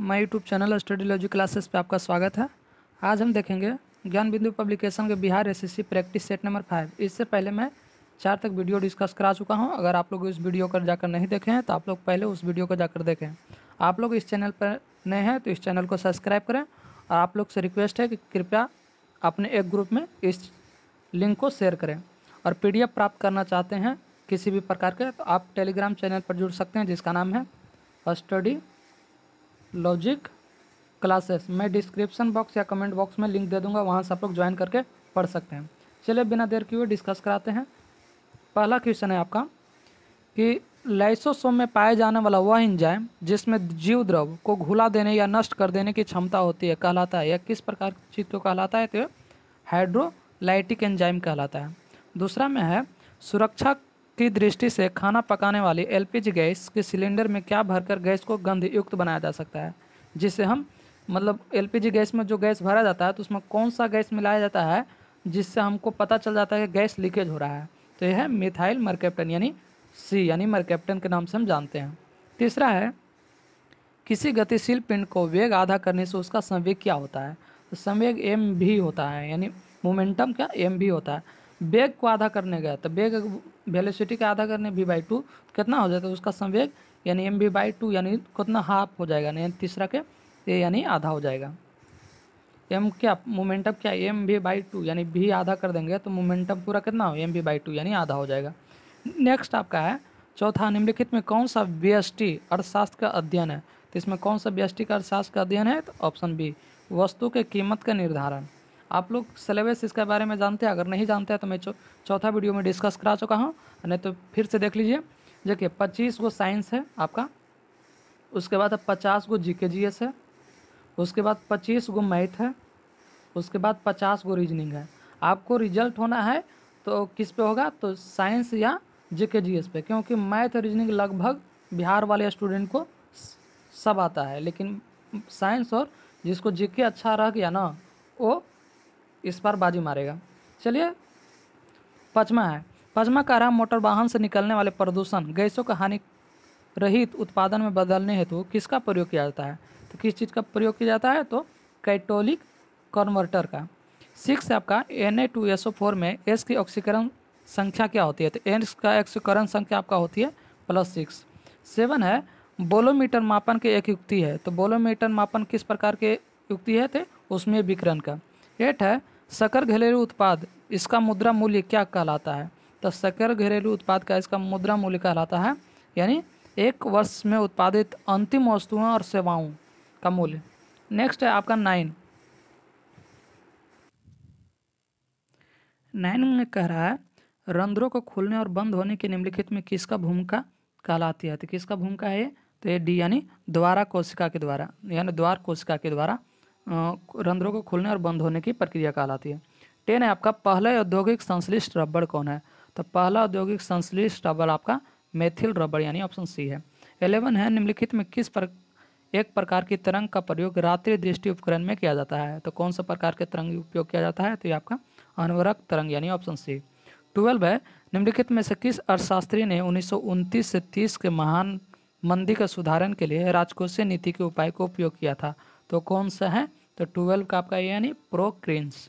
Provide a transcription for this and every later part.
My YouTube channel study logy classes पे आपका स्वागत है। आज हम देखेंगे ज्ञान बिंदु पब्लिकेशन के Bihar SSC practice set number 5। इससे पहले मैं 4 तक वीडियो डिस्कस करा चुका हूं। अगर आप लोग इस वीडियो को जाकर नहीं देखे हैं तो आप लोग पहले उस वीडियो को जाकर देखें। आप लोग इस चैनल पर नए हैं तो इस चैनल को सब्सक्राइब करें और आप लोग से रिक्वेस्ट है कि कृपया अपने एक ग्रुप में इस लिंक को शेयर करें। और PDF प्राप्त करना चाहते हैं किसी भी प्रकार के तो आप टेलीग्राम चैनल पर जुड़ सकते हैं जिसका नाम है स्टडी लॉजिक क्लासेस। मैं डिस्क्रिप्शन बॉक्स या कमेंट बॉक्स में लिंक दे दूंगा, वहां से आप लोग ज्वाइन करके पढ़ सकते हैं। चलिए बिना देर किए हुए डिस्कस कराते हैं। पहला क्वेश्चन है आपका कि लाइसोसोम में पाए जाने वाला वह एंजाइम जिसमें जीव द्रव को घुला देने या नष्ट कर देने की क्षमता होती है कहलाता है, या किस प्रकार की चीज को कहलाता है? तो हाइड्रोलाइटिक एंजाइम कहलाता है। दूसरा में है सुरक्षा की दृष्टि से खाना पकाने वाली LPG गैस के सिलेंडर में क्या भरकर गैस को गंध युक्त बनाया जा सकता है, जिससे हम LPG गैस में जो गैस भरा जाता है तो उसमें कौन सा गैस मिलाया जाता है जिससे हमको पता चल जाता है कि गैस लीकेज हो रहा है? तो यह है मिथाइल मरकैप्टन यानी C यानी मरकैप्टन के नाम से हम जानते हैं। तीसरा है किसी गतिशील पिंड को वेग आधा करने से उसका संवेग क्या होता है? तो संवेग mv होता है, यानी मोमेंटम क्या mv होता है। वेग को आधा करने गया तो वेग वेलोसिटी का आधा करने v/2 कितना हो जाता है? उसका संवेग यानी mv/2 यानी कितना हाफ हो जाएगा, यानी तीसरा के ये यानी आधा हो जाएगा। m क्या मोमेंटम क्या mv/2 यानी v आधा कर देंगे तो मोमेंटम पूरा कितना हो mv/2 यानी आधा हो जाएगा। नेक्स्ट आपका है चौथा, निम्नलिखित में कौन सा व्यष्टि अर्थशास्त्र का अध्ययन है? तो इसमें कौन सा व्यष्टि का अर्थशास्त्र का अध्ययन है? तो ऑप्शन बी वस्तु के कीमत का निर्धारण। आप लोग सिलेबस इसके बारे में जानते हैं? अगर नहीं जानते हैं तो मैं चौथा वीडियो में डिस्कस करा चुका हूँ, नहीं तो फिर से देख लीजिए। देखिए 25 गो साइंस है आपका, उसके बाद 50 गो GK GS है, उसके बाद 25 गो मैथ है, उसके बाद 50 गो रीजनिंग है। आपको रिजल्ट होना है तो किस पे होगा? तो साइंस या GK GS पे, क्योंकि मैथ और रीजनिंग लगभग बिहार वाले स्टूडेंट को सब आता है, लेकिन साइंस और जिसको GK अच्छा रह गया ना वो इस बार बाजी मारेगा। चलिए पाँचवा है पाँचवा का आराम मोटर वाहन से निकलने वाले प्रदूषण गैसों का हानि रहित उत्पादन में बदलने हेतु किसका प्रयोग किया जाता है? तो किस चीज़ का प्रयोग किया जाता है? तो कैटोलिक कन्वर्टर का। 6 है आपका Na2SO4 में S की ऑक्सीकरण संख्या क्या होती है? तो S का ऑक्सीकरण संख्या आपका होती है +6। 7 है बोलोमीटर मापन की एक युक्ति है, तो बोलोमीटर मापन किस प्रकार के युक्ति है? तो उसमें विकिरण का। 8 है सकल घरेलू उत्पाद, इसका मुद्रा मूल्य क्या कहलाता है? तो सकल घरेलू उत्पाद का इसका मुद्रा मूल्य कहलाता है यानी एक वर्ष में उत्पादित अंतिम वस्तुओं और सेवाओं का मूल्य। नेक्स्ट है आपका 9 में कह रहा है रंध्रों को खुलने और बंद होने की निम्नलिखित में किसका भूमिका कहलाती है? तो किसका भूमिका है ये? तो ये डी यानी द्वारा कोशिका के द्वारा, यानी द्वार कोशिका के द्वारा रंध्रों को खुलने और बंद होने की प्रक्रिया कहलाती है। 10 है आपका पहला औद्योगिक संश्लिष्ट रबड़ कौन है? तो पहला औद्योगिक संश्लिष्ट रबड़ आपका मेथिल रबड़ यानी ऑप्शन सी है। 11 है निम्नलिखित में एक प्रकार की तरंग का प्रयोग रात्रि दृष्टि उपकरण में किया जाता है? तो कौन सा प्रकार के तरंग उपयोग किया जाता है? तो ये आपका अनवरक तरंग यानी ऑप्शन सी। 12 है निम्नलिखित में से किस अर्थशास्त्री ने 1929 से 30 के महान मंदी के सुधारण के लिए राजकोषीय नीति के उपाय को उपयोग किया था? तो कौन सा है? तो 12 का आपका यानी प्रोक्रीन्स।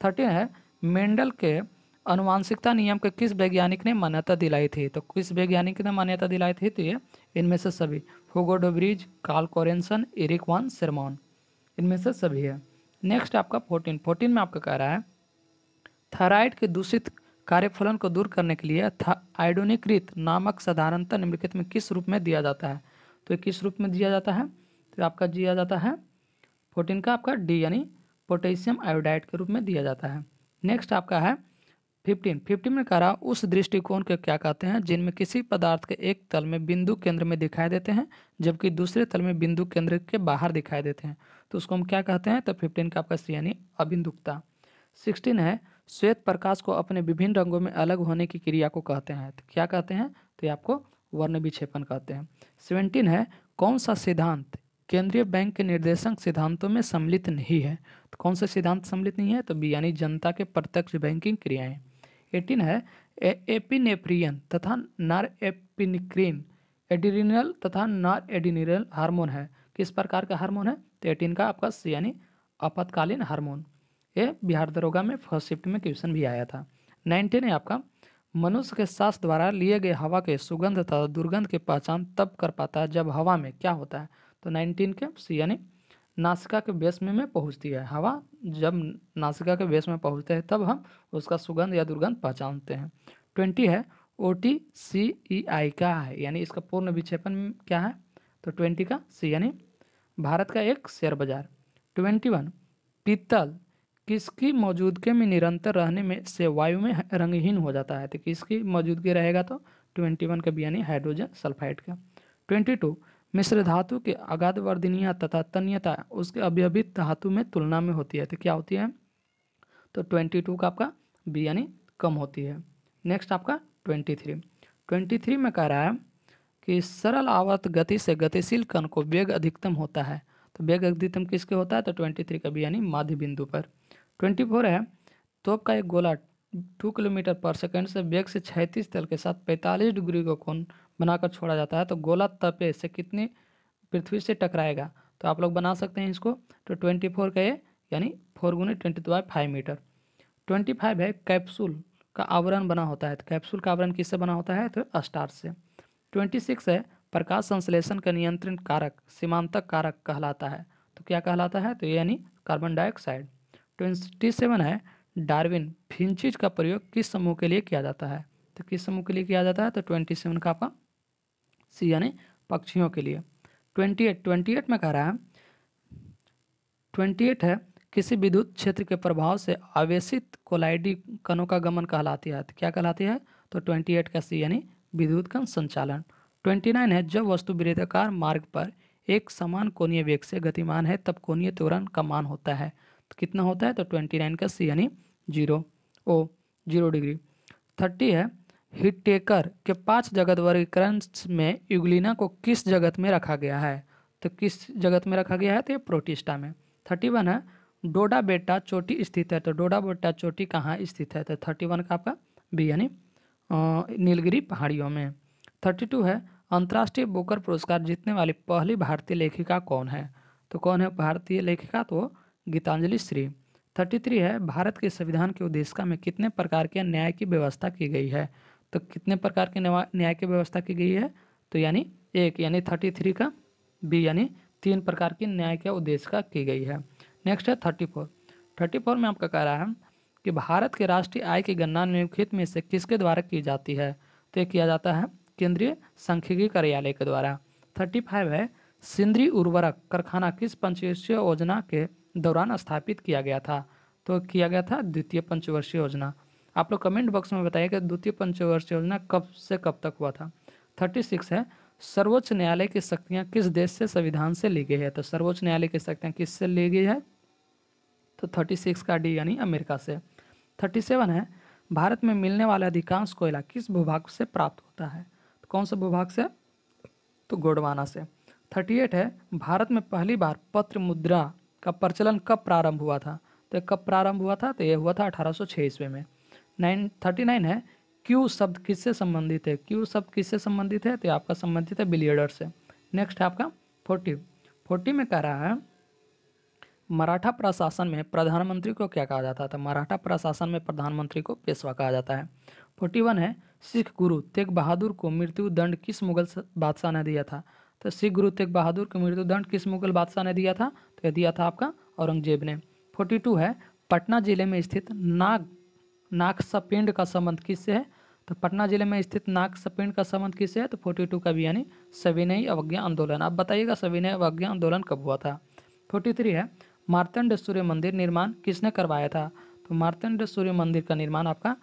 13 है मेंडल के अनुवांशिकता नियम के किस वैज्ञानिक ने मान्यता दिलाई थी? तो किस वैज्ञानिक ने मान्यता दिलाई थी? तो ये इनमें से सभी Hugo de Vries, Karl Correns, Erich von Tschermak, इनमें से सभी है। नेक्स्ट आपका 14 में आपका कह रहा है थायराइड के दूषित कार्यफलन को दूर करने के लिए आयोडीनीकृत नामक साधारणतः निम्नलिखित में किस रूप में दिया जाता है? तो किस रूप में दिया जाता है? तो आपका दिया जाता है 14 का आपका डी यानी पोटेशियम आयोडाइड के रूप में दिया जाता है। नेक्स्ट आपका है 15 में कह रहा उस दृष्टिकोण के क्या कहते हैं जिनमें किसी पदार्थ के एक तल में बिंदु केंद्र में दिखाई देते हैं जबकि दूसरे तल में बिंदु केंद्र के बाहर दिखाई देते हैं? तो उसको हम क्या कहते हैं? तो 15 का आपका सी यानी अबिंदुकता। 16 है श्वेत प्रकाश को अपने विभिन्न रंगों में अलग होने की क्रिया को कहते हैं? तो क्या कहते हैं? तो ये आपको वर्ण विक्षेपण कहते हैं। 17 है कौन सा सिद्धांत केंद्रीय बैंक के निर्देशक सिद्धांतों में सम्मिलित नहीं है? तो कौन सा सिद्धांत सम्मिलित नहीं है? तो बी यानी जनता के प्रत्यक्ष बैंकिंग क्रियाएं। 18 है एपिनेफ्रिन तथा नॉर एपिनेफ्रिन एड्रीनल तथा नॉर एड्रीनल हार्मोन है, किस प्रकार का हार्मोन है? तो 18 का आपका सी यानी आपातकालीन हार्मोन। ये बिहार दरोगा में फर्स्ट शिफ्ट में क्वेश्चन भी आया था। 19 है आपका, मनुष्य के सांस द्वारा लिए गए हवा के सुगंध तथा दुर्गंध की पहचान तब कर पाता है जब हवा में क्या होता है? तो 19 के सी यानी नासिका के बेस में पहुंचती है हवा। जब नासिका के बेस में पहुंचते हैं तब हम उसका सुगंध या दुर्गंध पहचानते हैं। 20 है, OTCEI क्या है, यानी इसका पूर्ण विक्षेपण क्या है? तो 20 का सी यानी भारत का एक शेयर बाजार। 21, पीतल किसकी मौजूदगी में निरंतर रहने में से वायु में रंगहीन हो जाता है? तो किसकी मौजूदगी रहेगा? तो 21 का बी यानी हाइड्रोजन सल्फाइड का। 22, मिश्र धातु की अगाध वर्धनीयता तथा तन्यता उसके अवयवित धातु में तुलना में होती है, तो क्या होती है? तो 22 का आपका बी यानी कम होती है। नेक्स्ट आपका 23 में कह रहा है कि सरल आवर्त गति से गतिशील कण को वेग अधिकतम होता है, तो वेग अधिकतम किसके होता है? तो 23 का बी यानी माध्य बिंदु पर। 24 है, तोप का एक गोला 2 किलोमीटर पर सेकंड से वेग से क्षैतिज तल के साथ 45 डिग्री का कोण बनाकर छोड़ा जाता है, तो गोला तपे से कितनी पृथ्वी से टकराएगा? तो आप लोग बना सकते हैं इसको। तो 24 का ये यानी 4 गुने 10⁵ मीटर। 25 है, कैप्सूल का आवरण बना होता है, तो कैप्सूल का आवरण किससे बना होता है? तो स्टार्च से। 26 है, प्रकाश संश्लेषण का नियंत्रण कारक सीमांतक कारक कहलाता है, तो क्या कहलाता है? तो यानी कार्बन डाइऑक्साइड। 27 है, डार्विन फिंचिज का प्रयोग किस समूह के लिए किया जाता है? तो किस समूह के लिए किया जाता है? तो 27 का आपका सी यानी पक्षियों के लिए। 28 में कह रहा है, 28 है, किसी विद्युत क्षेत्र के प्रभाव से आवेशित कोलाइडी कणों का गमन कहलाती है, तो क्या कहलाती है? तो 28 का सी यानी विद्युत कण संचालन। 29 है, जब वस्तु वृत्ताकार मार्ग पर एक समान कोणीय वेग से गतिमान है तब कोणीय त्वरण का मान होता है, तो कितना होता है? तो 29 का सी यानी 0 डिग्री। 30 है, हिटटेकर के 5 जगत वर्गीकरण में यूग्लिना को किस जगत में रखा गया है? तो किस जगत में रखा गया है? तो ये प्रोटिस्टा में। 31 है, डोडा बेटा चोटी स्थित है, तो डोडा बेटा चोटी कहाँ स्थित है? तो 31 का आपका बी यानी नीलगिरी पहाड़ियों में। 32 है, अंतर्राष्ट्रीय बुकर पुरस्कार जीतने वाली पहली भारतीय लेखिका कौन है? तो कौन है भारतीय लेखिका? तो गीतांजलि श्री। 33 है, भारत के संविधान के उद्देशिका में कितने प्रकार के न्याय की व्यवस्था की गई है? तो कितने प्रकार के न्याय की व्यवस्था की गई है? तो यानी एक, यानी 33 का बी यानी 3 प्रकार की न्याय के उद्देशिका की गई है। नेक्स्ट है 34 में आपका कह रहा है कि भारत के राष्ट्रीय आय की गणना निम्नलिखित में से किसके द्वारा की जाती है? तो ये किया जाता है केंद्रीय सांख्यिकी कार्यालय के द्वारा। 35 है, सिंदरी उर्वरक कारखाना किस पंचवर्षीय योजना के दौरान स्थापित किया गया था? तो किया गया था द्वितीय पंचवर्षीय योजना। आप लोग कमेंट बॉक्स में बताइए कि द्वितीय पंचवर्षीय योजना कब से कब तक हुआ था। 36 है, सर्वोच्च न्यायालय की शक्तियां किस देश से संविधान से ली गई है? तो सर्वोच्च न्यायालय की शक्तियां किससे ली गई है? तो 36 का डी यानी अमेरिका से। 37 है, भारत में मिलने वाला अधिकांश कोयला किस भूभाग से प्राप्त होता है? तो कौन से भूभाग से? तो गोंडवाना से। 38 है, भारत में पहली बार पत्र मुद्रा का प्रचलन कब प्रारंभ हुआ था? तो कब प्रारंभ हुआ था? तो यह हुआ था 1806 ईस्वी में। 39 है, क्यू शब्द किससे संबंधित है? क्यू शब्द किससे संबंधित है? तो आपका संबंधित है बिलियर्डर से। नेक्स्ट है आपका 40 में कह रहा है, मराठा प्रशासन में प्रधानमंत्री को क्या कहा जाता था? मराठा प्रशासन में प्रधानमंत्री को पेशवा कहा जाता है। 41 है, सिख गुरु तेग बहादुर को मृत्यु दंड किस मुगल बादशाह ने दिया था? तो सिख गुरु तेग बहादुर को मृत्यु दंड किस मुगल बादशाह ने दिया था? तो यह दिया था आपका औरंगजेब ने। 42 है, पटना जिले में स्थित नागसपिंड का संबंध किससे है? तो पटना जिले में स्थित नागसपिंड का संबंध किससे है? तो 42 का भी यानी सविनय अवज्ञा आंदोलन। आप बताइएगा सविनय अवज्ञा आंदोलन कब हुआ था? 43 है, मार्तंड सूर्य मंदिर निर्माण किसने करवाया था? तो मार्तंड सूर्य मंदिर का निर्माण आपका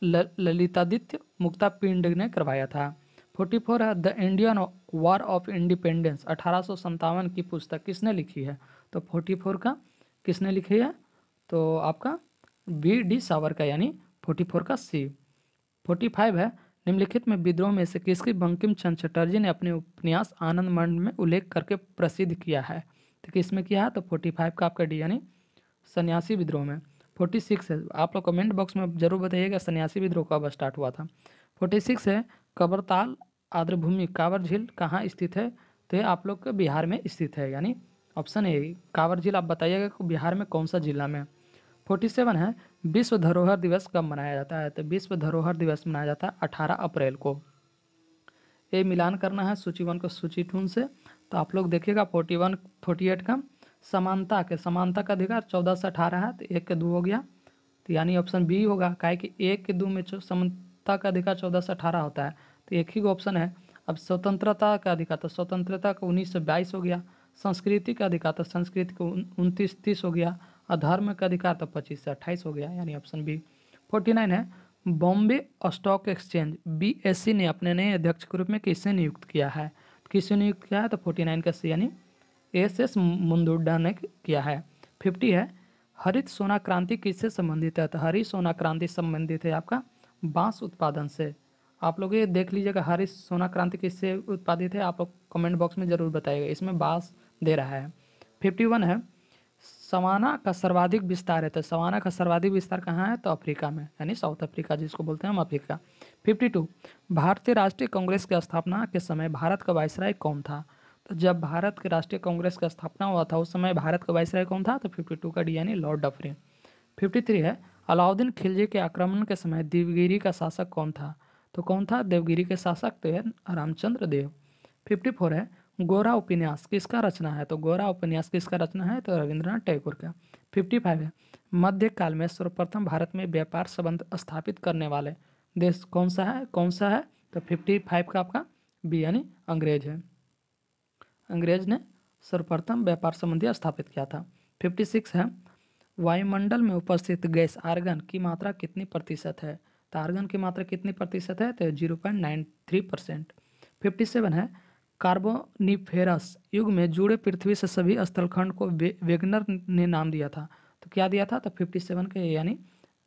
ललितादित्य मुक्तापिंड ने करवाया था। 44 है, the Indian war of independence 1857 की पुस्तक किसने लिखी है? तो 44 का किसने लिखी है? तो आपका वी.डी. सावरकर यानी 44 का सी। 45 है, निम्नलिखित में विद्रोह में से किसकी बंकिम चंद्र चटर्जी ने अपने उपन्यास आनंद मंड में उल्लेख करके प्रसिद्ध किया है? तो किस में किया है? तो 45 का आपका डी यानी सन्यासी विद्रोह में। 46 है, आप लोग कमेंट बॉक्स में जरूर बताइएगा सन्यासी विद्रोह कब स्टार्ट हुआ था। 46 है, कबरताल आर्द्रभूमि कांवर झील कहाँ स्थित है? तो ये आप लोग के बिहार में स्थित है, यानी ऑप्शन ए कांवर झील। आप बताइएगा कि बिहार में कौन सा जिला में। 47 है विश्व धरोहर दिवस कब मनाया जाता है। तो विश्व धरोहर दिवस मनाया जाता है 18 अप्रैल को। ये मिलान करना है सूची 1 को सूची 2 से। तो आप लोग देखिएगा 41 48 का समानता का अधिकार 14 से 18 है, तो 1 के 2 हो गया, तो यानी ऑप्शन बी होगा। काहे कि 1 के 2 में समानता का अधिकार 14 से 18 होता है, तो एक ही ऑप्शन है। अब स्वतंत्रता का अधिकार, तो स्वतंत्रता का 19 से 22 हो गया। संस्कृति का अधिकार, तो संस्कृति को 29-30 हो गया। और धर्म का अधिकार तो 25 से 28 हो गया, यानी ऑप्शन बी। 49 है बॉम्बे स्टॉक एक्सचेंज BSE ने अपने नए अध्यक्ष के रूप में किसे नियुक्त किया है। किसे नियुक्त किया है, तो 49 का सी यानी SS मुंदुडा ने किया है। 50 है हरित सोना क्रांति किससे संबंधित है। तो हरित सोना क्रांति संबंधित है आपका बांस उत्पादन से। आप लोग ये देख लीजिएगा हरित सोना क्रांति किससे उत्पादित है, आप लोग कमेंट बॉक्स में जरूर बताइएगा। इसमें बांस दे रहा है। 51 है सवाना का सर्वाधिक विस्तार है। तो सवाना का सर्वाधिक विस्तार कहाँ है, तो अफ्रीका में, यानी साउथ अफ्रीका जिसको बोलते हैं हम अफ्रीका। 52 भारतीय राष्ट्रीय कांग्रेस की स्थापना के समय भारत का वायसराय कौन था। तो जब भारत के राष्ट्रीय कांग्रेस का स्थापना हुआ था उस समय भारत का वायसराय कौन था, तो 52 का डी यानी लॉर्ड डफरिन। 53 है अलाउद्दीन खिलजी के आक्रमण के समय देवगिरी का शासक कौन था। तो कौन था देवगिरी के शासक, तो है रामचंद्र देव। 54 है गोरा उपन्यास किसका रचना है। तो गोरा उपन्यास किसका रचना है, तो रविंद्रनाथ टैगोर का। 55 है मध्यकाल में सर्वप्रथम भारत में व्यापार संबंध स्थापित करने वाले देश कौन सा है, तो 55 का आपका बी यानी अंग्रेज है। अंग्रेज ने सर्वप्रथम व्यापार संबंधी स्थापित किया था। 56 है वायुमंडल में उपस्थित गैस आर्गन की मात्रा कितनी प्रतिशत है। तो आर्गन की मात्रा कितनी प्रतिशत है, तो 0.93%। 57 है कार्बोनिफेरस युग में जुड़े पृथ्वी से सभी स्थलखंड को वेगनर ने नाम दिया था। तो क्या दिया था, तो 57 के यानी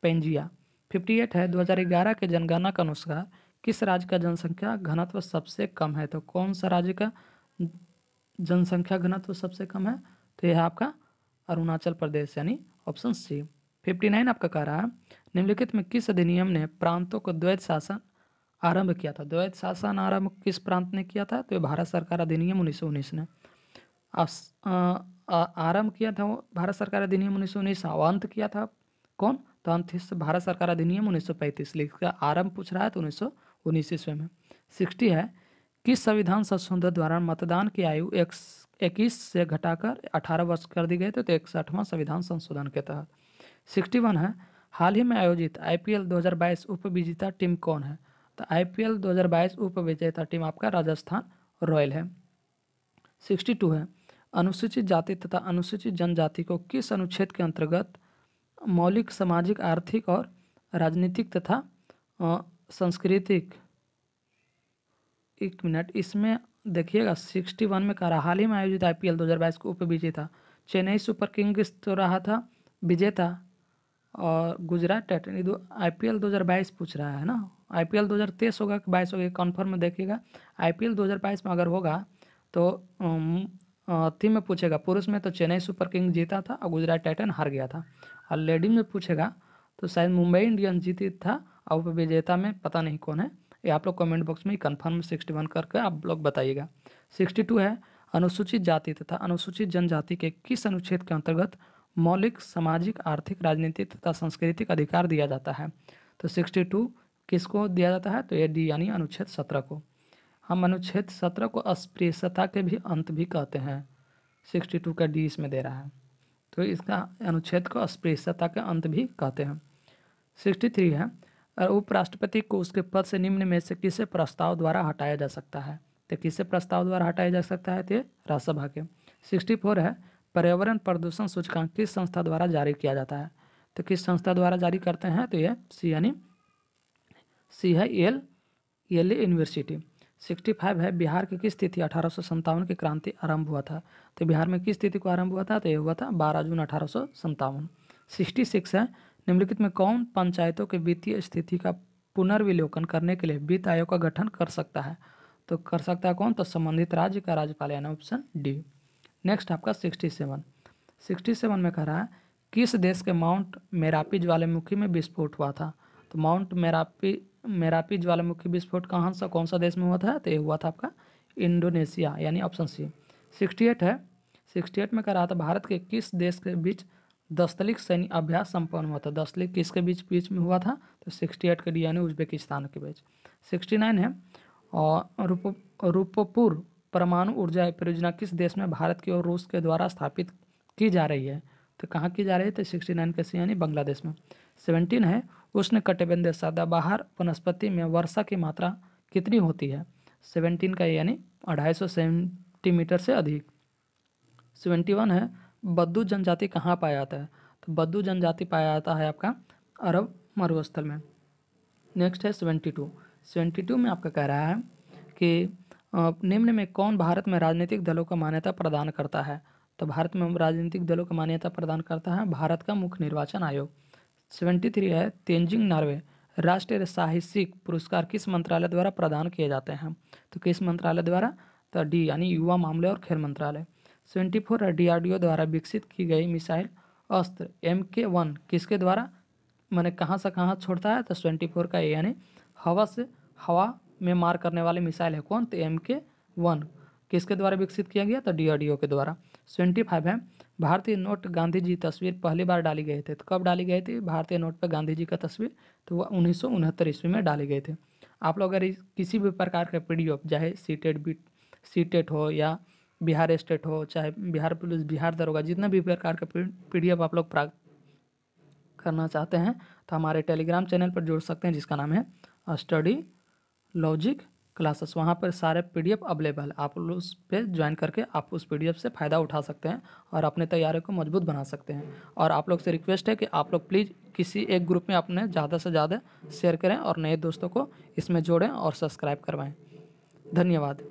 पेंजिया। 58 है 2011 के जनगणना के अनुसार किस राज्य का जनसंख्या घनत्व सबसे कम है। तो कौन सा राज्य का जनसंख्या घनत्व सबसे कम है, तो यह आपका अरुणाचल प्रदेश यानी ऑप्शन सी। 59 आपका कह रहा है निम्नलिखित में किस अधिनियम ने प्रांतों को द्वैत शासन आरंभ किया था। द्वैत शासन आरंभ किस प्रांत ने किया था, तो भारत सरकार अधिनियम 1919 ने आरंभ किया था। वो भारत सरकार अधिनियम 1919 अंत किया था कौन, तो अंत भारत सरकार अधिनियम 1935। इसका आरंभ पूछ रहा है तो 1919 ईस्वी में। 60 है किस संविधान संशोधन द्वारा मतदान की आयु 21 से घटाकर 18 वर्ष कर दी गई, तो 61वां संविधान संशोधन के तहत। 61 है हाल ही में आयोजित IPL 2022 उप विजेता टीम कौन है। तो IPL 2022 उप विजेता टीम आपका राजस्थान रॉयल है। 62 है अनुसूचित जाति तथा अनुसूचित जनजाति को किस अनुच्छेद के अंतर्गत मौलिक सामाजिक आर्थिक और राजनीतिक तथा सांस्कृतिक, एक मिनट इसमें देखिएगा 61 में कह रहा हाल ही में आयोजित IPL 2022 को उप विजेता चेन्नई सुपर किंग्स तो रहा था विजेता, और गुजरात टाइटन IPL 2022 पूछ रहा है ना। IPL 2023 होगा कि 22 होगा कन्फर्म देखिएगा। IPL 2022 में अगर होगा तो टीम में पूछेगा पुरुष में तो चेन्नई सुपर किंग जीता था और गुजरात टाइटन हार गया था, और लेडी में पूछेगा तो शायद मुंबई इंडियंस जीती था और उप विजेता में पता नहीं कौन है, ये आप लोग कमेंट बॉक्स में कन्फर्म 61 करके आप लोग बताइएगा। 62 है अनुसूचित जाति तथा अनुसूचित जनजाति के किस अनुच्छेद के अंतर्गत मौलिक सामाजिक आर्थिक राजनीतिक तथा सांस्कृतिक अधिकार दिया जाता है। तो 62 किसको दिया जाता है, तो ये डी यानी अनुच्छेद 17 को। हम अनुच्छेद 17 को अस्पृश्यता के भी अंत भी कहते हैं। 62 का डी इसमें दे रहा है, तो इसका अनुच्छेद को अस्पृश्यता के अंत भी कहते हैं। 63 है उपराष्ट्रपति को उसके पद से निम्न में से किसे प्रस्ताव द्वारा हटाया जा सकता है। तो किसे प्रस्ताव द्वारा हटाया जा सकता है, तो राज्यसभा के। 64 है पर्यावरण प्रदूषण सूचकांक किस संस्था द्वारा जारी किया जाता है। तो किस संस्था द्वारा जारी करते हैं, तो ये सी यानी सी है येल यूनिवर्सिटी। 65 है बिहार की किस तिथि 1857 की क्रांति आरंभ हुआ था। तो बिहार में किस तिथि को आरंभ हुआ था, तो ये हुआ था 12 जून 1857। 66 है निम्नलिखित में कौन पंचायतों के वित्तीय स्थिति का पुनर्विलोकन करने के लिए वित्त आयोग का गठन कर सकता है। तो कर सकता है कौन, तो संबंधित राज्य का राज्यपाल यानी ऑप्शन डी। नेक्स्ट आपका 67 में कह रहा है किस देश के माउंट मेरापी ज्वालामुखी में विस्फोट हुआ था। तो माउंट मेरापी ज्वालामुखी विस्फोट कौन सा देश में हुआ था, तो ये हुआ था आपका इंडोनेशिया यानी ऑप्शन सी। 68 है, 68 में कह रहा था भारत के किस देश के बीच दस्तलिक सैन्य अभ्यास संपन्न हुआ था। दस्तलिक किसके बीच बीच में हुआ था, तो 68 के डी यानी उज्बेकिस्तान के बीच। 69 है, और रूपपुर परमाणु ऊर्जा परियोजना किस देश में भारत की और रूस के द्वारा स्थापित की जा रही है, तो कहाँ की जा रही है, तो 69 के सी यानी बांग्लादेश में। 17 है, उष्णकटिबंधीय सदाबहार वनस्पति में वर्षा की मात्रा कितनी होती है। 17 का यानी 250 सेंटीमीटर से अधिक। 71 है, बद्दू जनजाति कहाँ पाया जाता है, तो बद्दू जनजाति पाया जाता है आपका अरब मरुस्थल में। नेक्स्ट है 72। 72 में आपका कह रहा है कि निम्न में कौन भारत में राजनीतिक दलों को मान्यता प्रदान करता है, तो भारत में राजनीतिक दलों को मान्यता प्रदान करता है भारत का मुख्य निर्वाचन आयोग। 73 है, तेंजिंग नॉर्वे राष्ट्रीय साहसिक पुरस्कार किस मंत्रालय द्वारा प्रदान किए जाते हैं, तो किस मंत्रालय द्वारा, तो डी यानी युवा मामले और खेल मंत्रालय। 74 है, DRDO द्वारा विकसित की गई मिसाइल अस्त्र MK1 किसके द्वारा, मैंने कहाँ से कहाँ छोड़ता है, तो 24 का ए यानी हवा से हवा में मार करने वाली मिसाइल है कौन, तो MK1 किसके द्वारा विकसित किया गया, तो DRDO के द्वारा। 25 है, भारतीय नोट गांधी जी तस्वीर पहली बार डाली गई थे, तो कब डाली गई थी भारतीय नोट पर गांधी जी का तस्वीर, तो वह 1969 ईस्वी में डाली गई थी। आप लोग अगर किसी भी प्रकार का PDF चाहे सीटेट हो या बिहार स्टेट हो, चाहे बिहार पुलिस, बिहार दरोगा, जितना भी प्रकार का PDF आप लोग प्राप्त करना चाहते हैं, तो हमारे टेलीग्राम चैनल पर जुड़ सकते हैं जिसका नाम है स्टडी लॉजिक क्लासेस। वहाँ पर सारे PDF अवेलेबल, आप लोग उस पर ज्वाइन करके आप उस PDF से फ़ायदा उठा सकते हैं और अपने तैयारी को मजबूत बना सकते हैं। और आप लोग से रिक्वेस्ट है कि आप लोग प्लीज़ किसी एक ग्रुप में अपने ज़्यादा से ज़्यादा शेयर करें और नए दोस्तों को इसमें जोड़ें और सब्सक्राइब करवाएं। धन्यवाद।